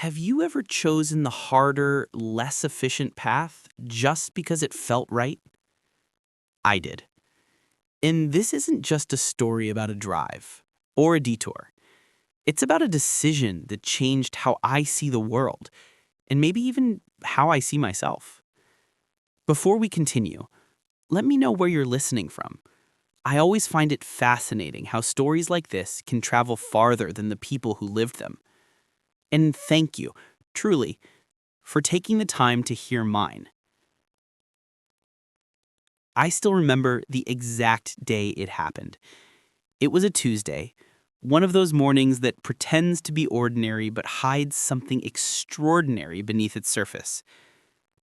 Have you ever chosen the harder, less efficient path just because it felt right? I did. And this isn't just a story about a drive or a detour. It's about a decision that changed how I see the world and maybe even how I see myself. Before we continue, let me know where you're listening from. I always find it fascinating how stories like this can travel farther than the people who lived them. And thank you, truly, for taking the time to hear mine. I still remember the exact day it happened. It was a Tuesday, one of those mornings that pretends to be ordinary but hides something extraordinary beneath its surface.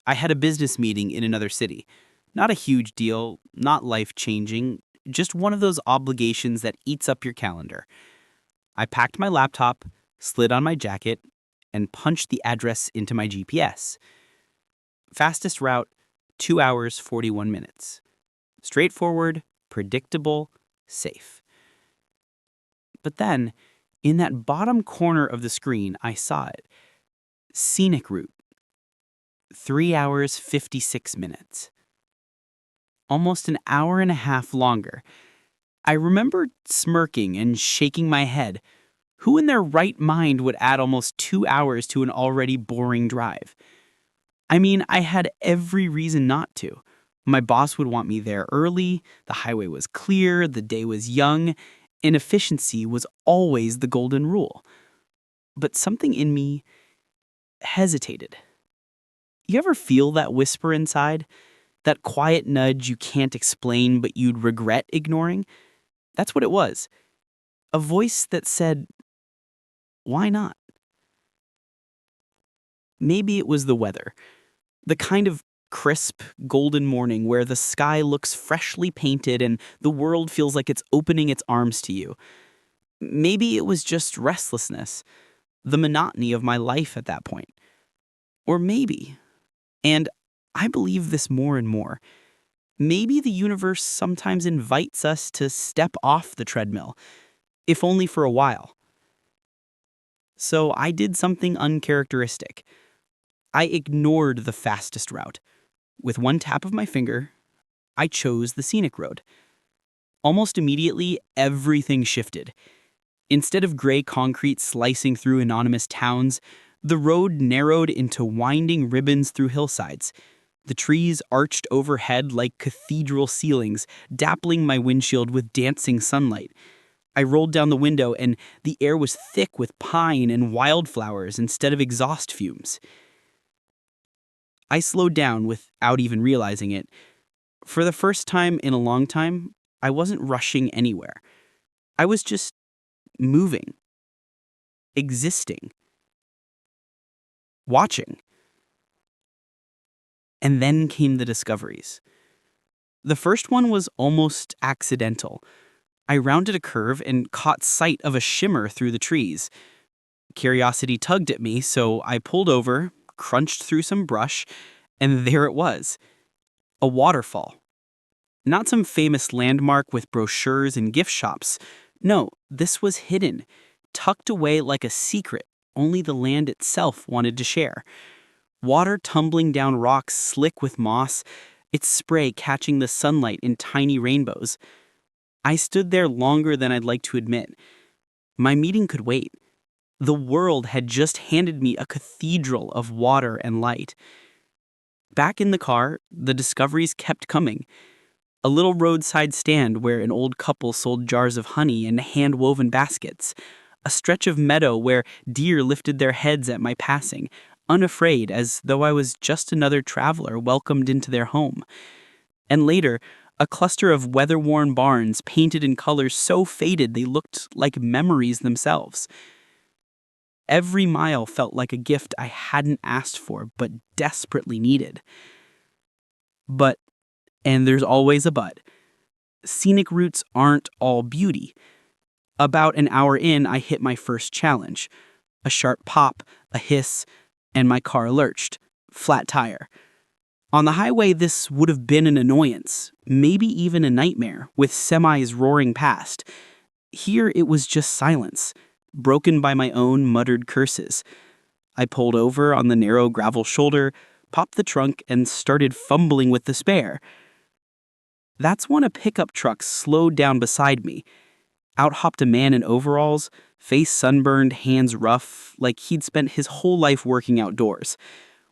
I had a business meeting in another city. Not a huge deal, not life-changing, just one of those obligations that eats up your calendar. I packed my laptop, slid on my jacket, and punched the address into my GPS. Fastest route, 2 hours, 41 minutes. Straightforward, predictable, safe. But then, in that bottom corner of the screen, I saw it. Scenic route. 3 hours, 56 minutes. Almost an hour and a half longer. I remember smirking and shaking my head. Who in their right mind would add almost 2 hours to an already boring drive? I mean, I had every reason not to. My boss would want me there early, the highway was clear, the day was young, and efficiency was always the golden rule. But something in me hesitated. You ever feel that whisper inside? That quiet nudge you can't explain but you'd regret ignoring? That's what it was. A voice that said, why not? Maybe it was the weather. The kind of crisp, golden morning where the sky looks freshly painted and the world feels like it's opening its arms to you. Maybe it was just restlessness, the monotony of my life at that point. Or maybe, and I believe this more and more, maybe the universe sometimes invites us to step off the treadmill, if only for a while. So I did something uncharacteristic. I ignored the fastest route. With one tap of my finger, I chose the scenic road. Almost immediately, everything shifted. Instead of gray concrete slicing through anonymous towns, the road narrowed into winding ribbons through hillsides. The trees arched overhead like cathedral ceilings, dappling my windshield with dancing sunlight. I rolled down the window, and the air was thick with pine and wildflowers instead of exhaust fumes. I slowed down without even realizing it. For the first time in a long time, I wasn't rushing anywhere. I was just moving, existing, watching. And then came the discoveries. The first one was almost accidental. I rounded a curve and caught sight of a shimmer through the trees. Curiosity tugged at me, so I pulled over, crunched through some brush, and there it was. A waterfall. Not some famous landmark with brochures and gift shops. No, this was hidden, tucked away like a secret only the land itself wanted to share. Water tumbling down rocks slick with moss, its spray catching the sunlight in tiny rainbows. I stood there longer than I'd like to admit. My meeting could wait. The world had just handed me a cathedral of water and light. Back in the car, the discoveries kept coming. A little roadside stand where an old couple sold jars of honey and hand-woven baskets. A stretch of meadow where deer lifted their heads at my passing, unafraid as though I was just another traveler welcomed into their home. And later, a cluster of weather-worn barns painted in colors so faded they looked like memories themselves. Every mile felt like a gift I hadn't asked for but desperately needed. But, and there's always a but, scenic routes aren't all beauty. About an hour in, I hit my first challenge. A sharp pop, a hiss, and my car lurched. Flat tire. On the highway, this would have been an annoyance, maybe even a nightmare, with semis roaring past. Here, it was just silence, broken by my own muttered curses. I pulled over on the narrow gravel shoulder, popped the trunk, and started fumbling with the spare. That's when a pickup truck slowed down beside me. Out hopped a man in overalls, face sunburned, hands rough, like he'd spent his whole life working outdoors.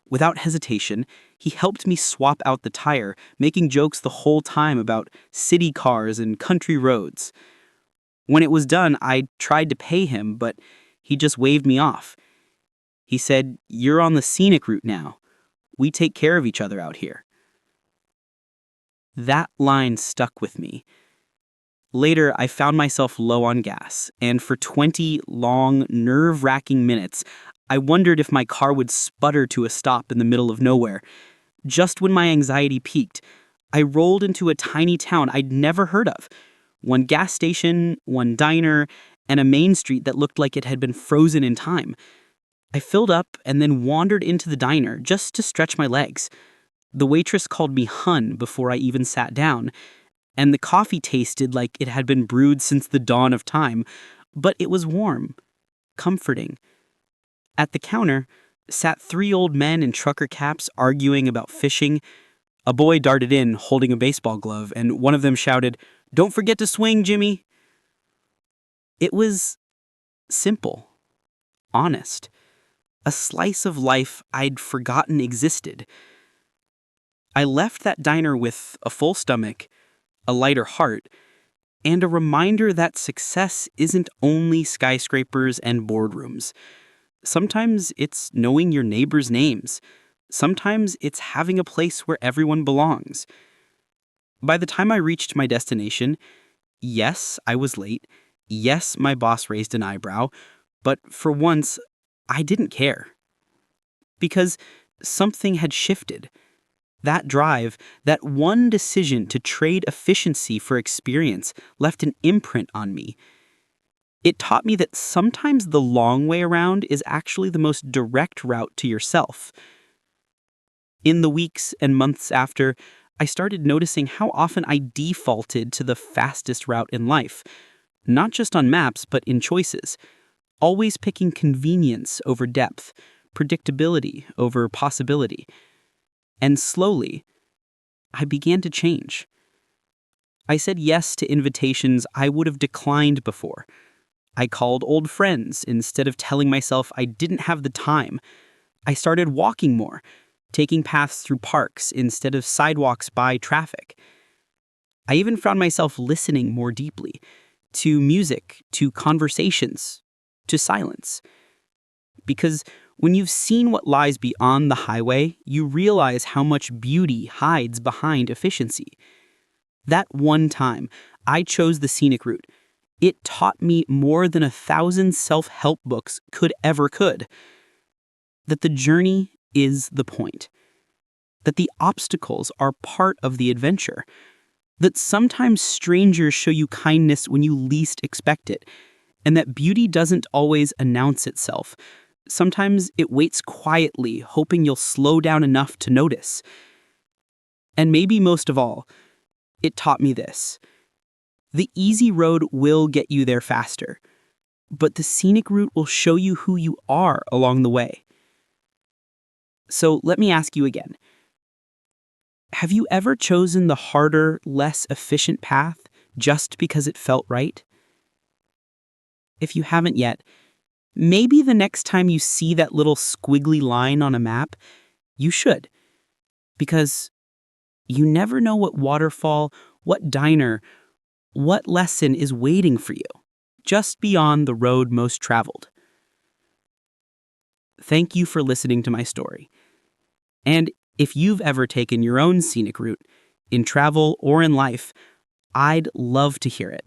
Without hesitation, he helped me swap out the tire, making jokes the whole time about city cars and country roads. When it was done, I tried to pay him, but he just waved me off. He said, "You're on the scenic route now. We take care of each other out here." That line stuck with me. Later, I found myself low on gas, and for 20 long, nerve-wracking minutes, I wondered if my car would sputter to a stop in the middle of nowhere. Just when my anxiety peaked, I rolled into a tiny town I'd never heard of. One gas station, one diner, and a main street that looked like it had been frozen in time. I filled up and then wandered into the diner just to stretch my legs. The waitress called me Hun before I even sat down, and the coffee tasted like it had been brewed since the dawn of time, but it was warm, comforting. At the counter sat 3 old men in trucker caps arguing about fishing. A boy darted in holding a baseball glove, and one of them shouted, "Don't forget to swing, Jimmy." It was simple, honest, a slice of life I'd forgotten existed. I left that diner with a full stomach, a lighter heart, and a reminder that success isn't only skyscrapers and boardrooms. Sometimes it's knowing your neighbors' names. Sometimes it's having a place where everyone belongs. By the time I reached my destination, yes, I was late. Yes, my boss raised an eyebrow. But for once, I didn't care. Because something had shifted. That drive, that one decision to trade efficiency for experience, left an imprint on me. It taught me that sometimes the long way around is actually the most direct route to yourself. In the weeks and months after, I started noticing how often I defaulted to the fastest route in life, not just on maps, but in choices, always picking convenience over depth, predictability over possibility. And slowly, I began to change. I said yes to invitations I would have declined before. I called old friends instead of telling myself I didn't have the time. I started walking more, taking paths through parks instead of sidewalks by traffic. I even found myself listening more deeply, to music, to conversations, to silence. Because when you've seen what lies beyond the highway, you realize how much beauty hides behind efficiency. That one time, I chose the scenic route. It taught me more than 1,000 self-help books could. That the journey is the point. That the obstacles are part of the adventure. That sometimes strangers show you kindness when you least expect it. And that beauty doesn't always announce itself. Sometimes it waits quietly, hoping you'll slow down enough to notice. And maybe most of all, it taught me this. The easy road will get you there faster, but the scenic route will show you who you are along the way. So let me ask you again. Have you ever chosen the harder, less efficient path just because it felt right? If you haven't yet, maybe the next time you see that little squiggly line on a map, you should. Because you never know what waterfall, what diner, what lesson is waiting for you, just beyond the road most traveled. Thank you for listening to my story. And if you've ever taken your own scenic route, in travel or in life, I'd love to hear it.